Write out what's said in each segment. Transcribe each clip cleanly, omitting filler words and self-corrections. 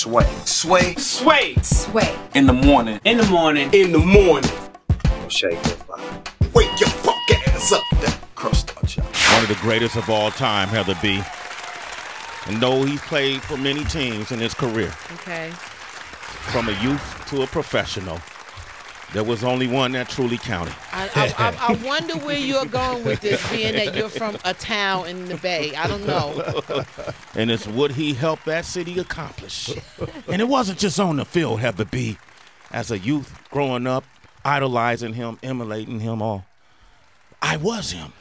Sway. Sway. Sway. Sway. In the morning. In the morning. In the morning. Shake your body. Wake your fuck ass up. That crust out y'all. One of the greatest of all time, Heather B. And though he's played for many teams in his career, Okay. from a youth to a professional, there was only one that truly counted. I wonder where you're going with this, being that you're from a town in the Bay. I don't know. And it's what he helped that city accomplish. And it wasn't just on the field, Heather B. As a youth growing up, idolizing him, emulating him all. I was him.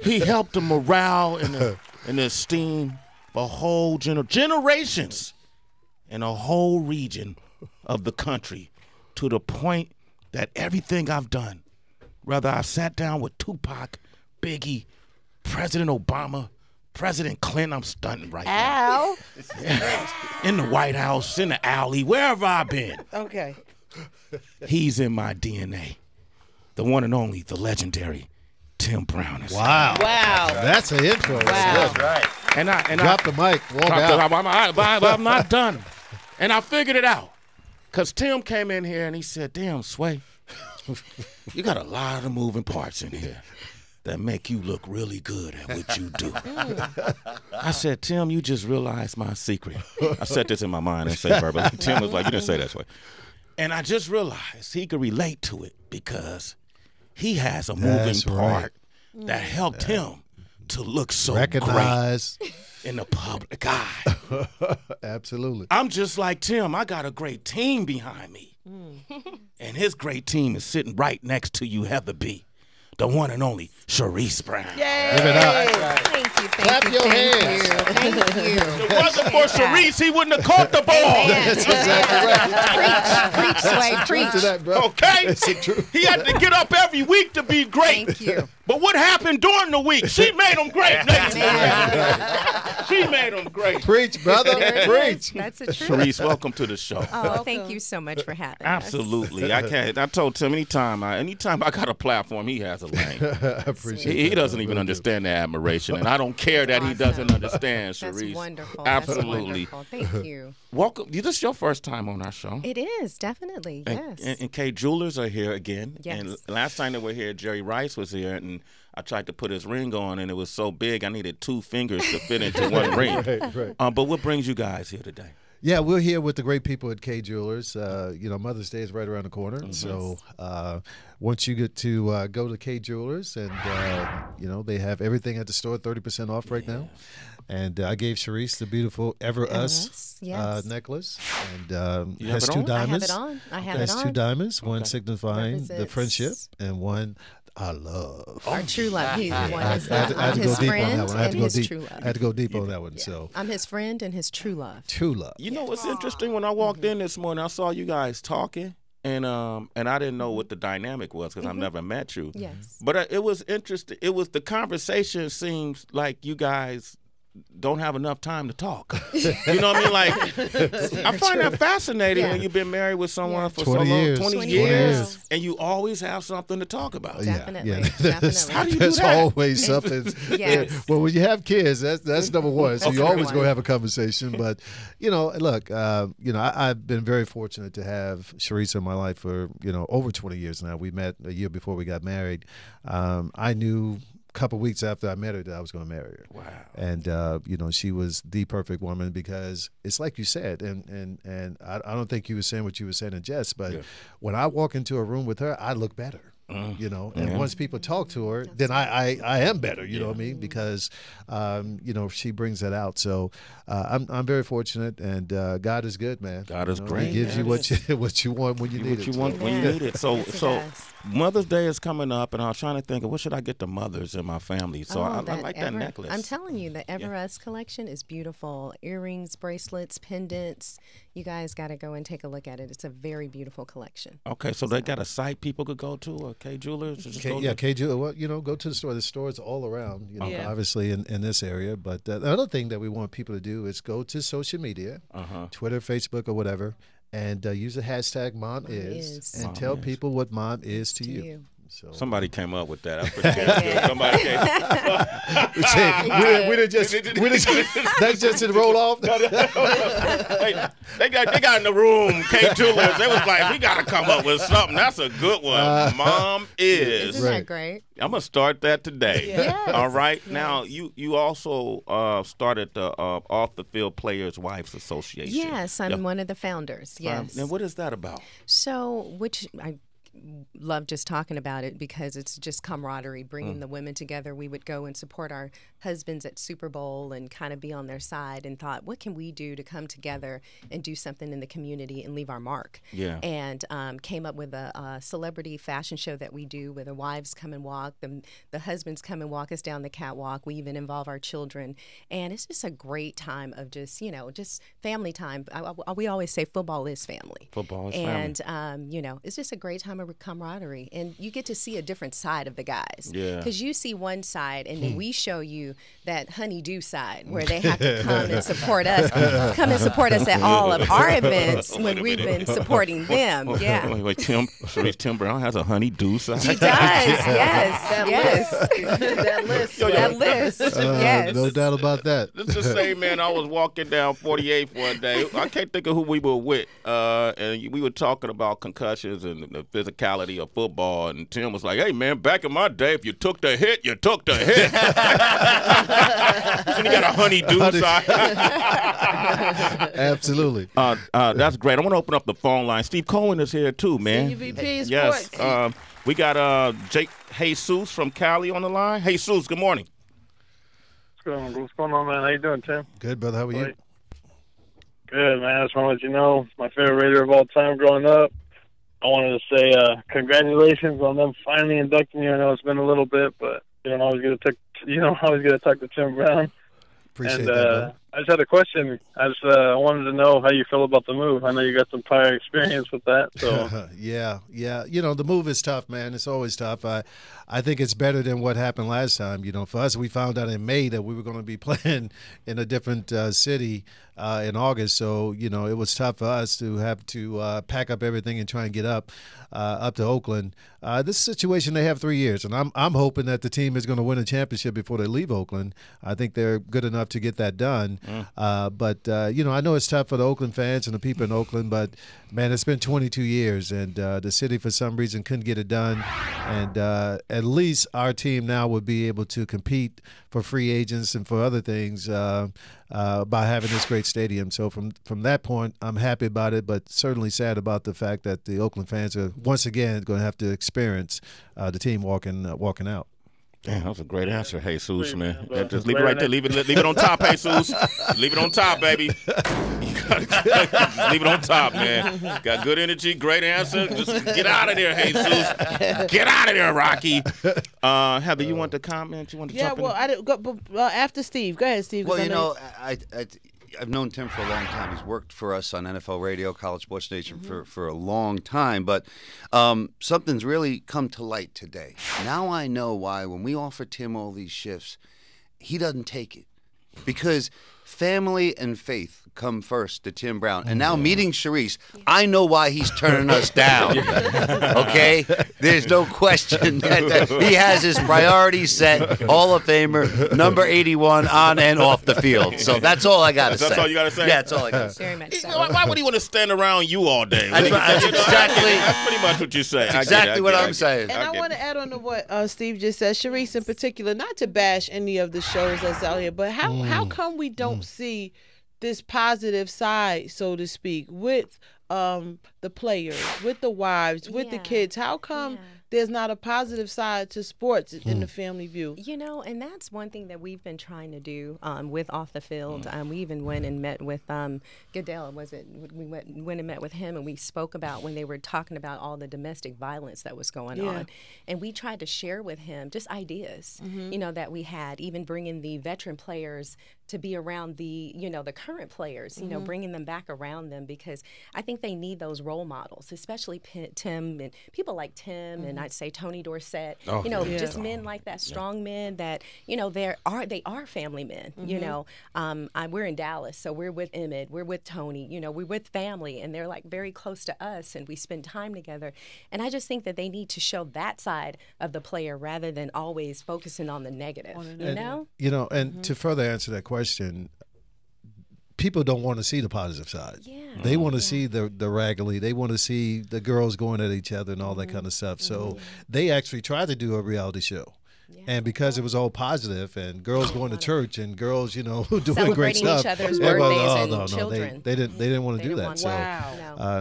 He helped the morale and the esteem of whole generations in a whole region of the country, to the point that everything I've done, whether I sat down with Tupac, Biggie, President Obama, President Clinton, I'm stunting right now. In the White House, in the alley, wherever I've been. Okay. He's in my DNA. The one and only, the legendary Tim Brown. Wow. Wow. That's an intro. Wow. That's good. Right. And I Drop the mic. Walk out. I'm not done. And I figured it out. Because Tim came in here and he said, damn, Sway, you got a lot of moving parts in here that make you look really good at what you do. I said, Tim, you just realized my secret. I said this in my mind and say verbally. Tim was like, you didn't say that, Sway. And I just realized he could relate to it because he has a moving part that helped him to look so Recognize. great in the public eye. Absolutely. I'm just like Tim. I got a great team behind me. And his great team is sitting right next to you, Heather B. The one and only Sherice Brown. Yay. Give it up. Thank you. Clap your hands. Thank you. If it wasn't for Sherice, he wouldn't have caught the ball. That's exactly right. Preach, Sway, preach. To that, bro. Okay? It's the truth. He had to get up every week to be great. Thank you. But what happened during the week? She made him great. She made him great. Preach, brother. Preach. That's the truth. Sherice, welcome to the show. Oh, thank you so much for having us. Absolutely. I can't. I told Tim anytime I got a platform, he has a lane. I appreciate He that. doesn't even understand the admiration, and I don't care that he doesn't understand, That's Sherice. wonderful. Absolutely. That's wonderful. Thank you. Welcome. This is your first time on our show. It is, definitely, yes. And K Jewelers are here again. Yes. And last time they were here, Jerry Rice was here, and I tried to put his ring on, and it was so big I needed 2 fingers to fit into one ring. Right. But what brings you guys here today? Yeah, we're here with the great people at K Jewelers. Mother's Day is right around the corner. So once you get to go to K Jewelers, and, they have everything at the store 30% off right now. And I gave Sherice the beautiful Ever Us necklace. And has 2 diamonds. I have it on. Has 2 diamonds, one signifying the friendship and one I love. Our true love. One I is had to his go deep on friend that one. I had to and go his deep. true love. I had to go deep on that one. So I'm his friend and his true love. true love. You know what's interesting? When I walked in this morning, I saw you guys talking, and I didn't know what the dynamic was because I've never met you. Yes. But it was interesting. It was the conversation seems like you guys don't have enough time to talk. You know what I mean? Like, I find that fascinating when you've been married with someone for 20 so long, years. 20 years, and you always have something to talk about. Definitely. Definitely. How do you do There's that? always something. Yes. Well, when you have kids, that's number one. So you number always one. go have a conversation. But look, I've been very fortunate to have Sherice in my life for over 20 years now. We met a year before we got married. I knew couple weeks after I met her that I was going to marry her. Wow. And she was the perfect woman because it's like you said, and I don't think you were saying what you were saying in jest, but when I walk into a room with her, I look better. And once people talk to her, then I am better, you know what I mean? Because, she brings that out. So I'm very fortunate, and God is good, man. God is great. He gives you what you want when you need it. What you want when you need it. So Mother's Day is coming up, and I was trying to think of what should I get the mothers in my family. So I like that necklace. I'm telling you, the Ever Us collection is beautiful. Earrings, bracelets, pendants. You guys got to go and take a look at it. It's a very beautiful collection. Okay, so they got a site people could go to, or K Jewelers? K Jewelers. Well, go to the store. The store's all around, obviously in this area. But the other thing that we want people to do is go to social media, Twitter, Facebook, or whatever, and use the hashtag #MomIs and tell people what mom is to you. So Somebody came up with that. That's pretty good. Somebody came. That's just to roll off. They got in the room, came to us. They was like, we got to come up with something. That's a good one. Mom is. Isn't that great? I'm going to start that today. Yes. All right. Yes. Now, you also started the Off the Field Players Wives Association. Yes, I'm one of the founders. Yes. And what is that about? So, which I love just talking about it because it's just camaraderie, bringing the women together. We would go and support our husbands at Super Bowl and kind of be on their side, and thought, what can we do to come together and do something in the community and leave our mark? Yeah. And came up with a celebrity fashion show that we do where the wives come and walk, the husbands come and walk us down the catwalk. We even involve our children. And it's just a great time of just family time. We always say football is family. Football is family. And, it's just a great time of camaraderie. And you get to see a different side of the guys. Yeah. Because you see one side, and then we show you that honey-do side where they have to come and support us, at all of our events when we've been supporting them. Yeah. Wait, Sherice Tim Brown has a honey-do side? She does, yes. That list. That list, yes. No doubt about that. Let's just say, man, I was walking down 48th one day. I can't think of who we were with, and we were talking about concussions and the physicality of football, and Tim was like, hey, man, back in my day, if you took the hit, you took the hit. And he got a honey-do side. Absolutely. That's great. I want to open up the phone line. Steve Cohen is here, too, man. Senior VP Yes. Sports. We got Jake Jesus from Cali on the line. Jesus, good morning. What's going on, man? How you doing, Tim? Good, brother. How are you? Good, man. I just want to let you know, my favorite Raider of all time growing up. I wanted to say congratulations on them finally inducting you. I know it's been a little bit, but you don't always get to talk to Tim Brown. Appreciate that, brother. I just had a question. I just wanted to know how you feel about the move. I know you got some prior experience with that. So yeah. The move is tough, man. It's always tough. I think it's better than what happened last time. For us, we found out in May that we were going to be playing in a different city in August. So, it was tough for us to have to pack up everything and try and get up to Oakland. This situation, they have 3 years, and I'm hoping that the team is going to win a championship before they leave Oakland. I think they're good enough to get that done. But I know it's tough for the Oakland fans and the people in Oakland, but, man, it's been 22 years, and the city for some reason couldn't get it done. And at least our team now would be able to compete for free agents and for other things by having this great stadium. So from that point, I'm happy about it, but certainly sad about the fact that the Oakland fans are once again going to have to experience the team walking out. Damn, that was a great answer, Jesus, man. Just leave it right there. Leave it on top, Jesus. Leave it on top, baby. Just leave it on top, man. Got good energy, great answer. Just get out of there, Jesus. Get out of there, Rocky. Heather, you want to comment? You want to jump in? Well, I didn't go, after Steve. Go ahead, Steve. Well, I've known Tim for a long time. He's worked for us on NFL Radio, College Sports Nation for a long time. But something's really come to light today. Now I know why when we offer Tim all these shifts, he doesn't take it. Because family and faith come first to Tim Brown. And now meeting Sherice, I know why he's turning us down. Okay? There's no question that he has his priorities set, Hall of Famer, number 81, on and off the field. So that's all I got to say. That's all you got to say? Yeah, that's all I got to say. Very much so. Why would he want to stand around you all day? That's Pretty much what you say. Exactly what I'm saying. And I want to add on to what Steve just said. Sherice in particular, not to bash any of the shows that's out here, but how come we don't see this positive side, so to speak, with the players, with the wives, with the kids? How come there's not a positive side to sports in the family view? And that's one thing that we've been trying to do with Off the Field. We even went and met with Goodell, was it? We went and met with him, and we spoke about when they were talking about all the domestic violence that was going on. And we tried to share with him just ideas, that we had, even bringing the veteran players to be around the current players, bringing them back around them, because I think they need those role models, especially Tim and people like Tim. And I'd say Tony Dorsett, Oh, you know, yeah. just men like that, strong men that, you know, they are family men. You know, we're in Dallas, so we're with Emmett, we're with Tony, you know, we're with family, and they're like very close to us, and we spend time together. And I just think that they need to show that side of the player rather than always focusing on the negative. You know? You know, and to further answer that question, people don't want to see the positive side. Yeah. They want to see the raggedy. They want to see the girls going at each other and all that kind of stuff. So they actually tried to do a reality show. And because it was all positive and girls going to church and girls, you know, doing great Celebrating stuff, each other's everybody, birthdays and children. They didn't want to do that.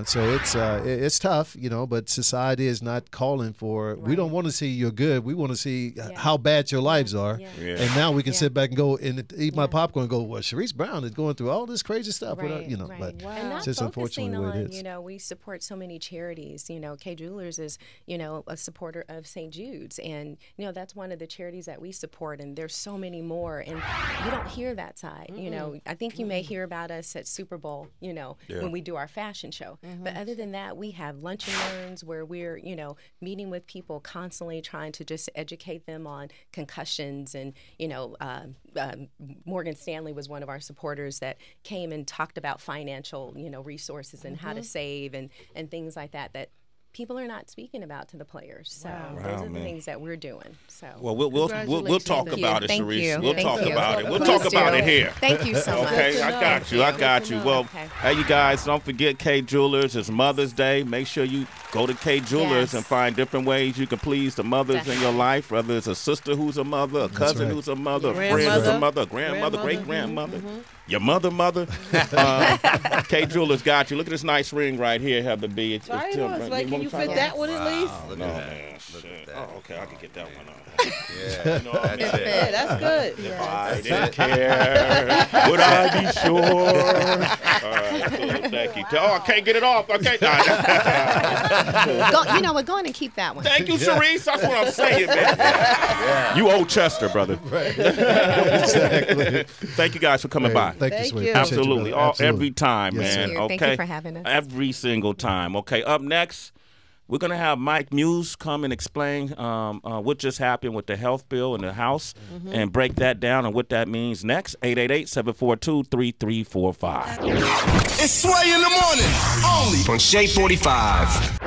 So it's tough, you know. But society is not calling for. We don't want to see you're good. We want to see how bad your lives are. And now we can sit back and go and eat my popcorn and go, well, Sherice Brown is going through all this crazy stuff. Without, you know, but it's just unfortunately the way it is. You know, we support so many charities. You know, K Jewelers is, you know, a supporter of St. Jude's, and you know that's one of the charities that we support, and there's so many more, and you don't hear that side. You know, I think you may hear about us at Super Bowl, you know, when we do our fashion show, but other than that, we have lunch and learns where we're, you know, meeting with people constantly, trying to just educate them on concussions. And you know, Morgan Stanley was one of our supporters that came and talked about financial, you know, resources and how to save and things like that people are not speaking about to the players. So those are the things that we're doing. So we'll talk about it, Sherice. We'll talk about it. We'll Please talk about do. it here. Thank you so much. Okay, I got you. Well, hey, you guys, don't forget K Jewelers. It's Mother's Day. Make sure you go to K Jewelers and find different ways you can please the mothers in your life, whether it's a sister who's a mother, a cousin who's a mother, a friend who's a mother, a grandmother, great-grandmother. Your mother. K Jewelers got you. Look at this nice ring right here, Heather B. Sorry, can you fit that one at least? Look No, at that. man. Look Shit. at that. Oh, okay, I can get that one on. Yeah, You know what I mean? Yeah, that's good. If I didn't care, would I be sure? All right, cool. Thank you. Oh, I can't get it off. Okay. You know what? Go on and keep that one. Thank you, Sherice. That's what I'm saying, man. You old Chester, brother. Exactly. Thank you guys for coming by. Thank you, Sway. you. Appreciate you, Absolutely. brother. Every time, Yes, man. sir. Okay. Thank you for having us. Every single time. Okay. Up next, we're going to have Mike Muse come and explain what just happened with the health bill in the House and break that down and what that means next. 888-742-3345. It's Sway in the morning, only on Shea 45.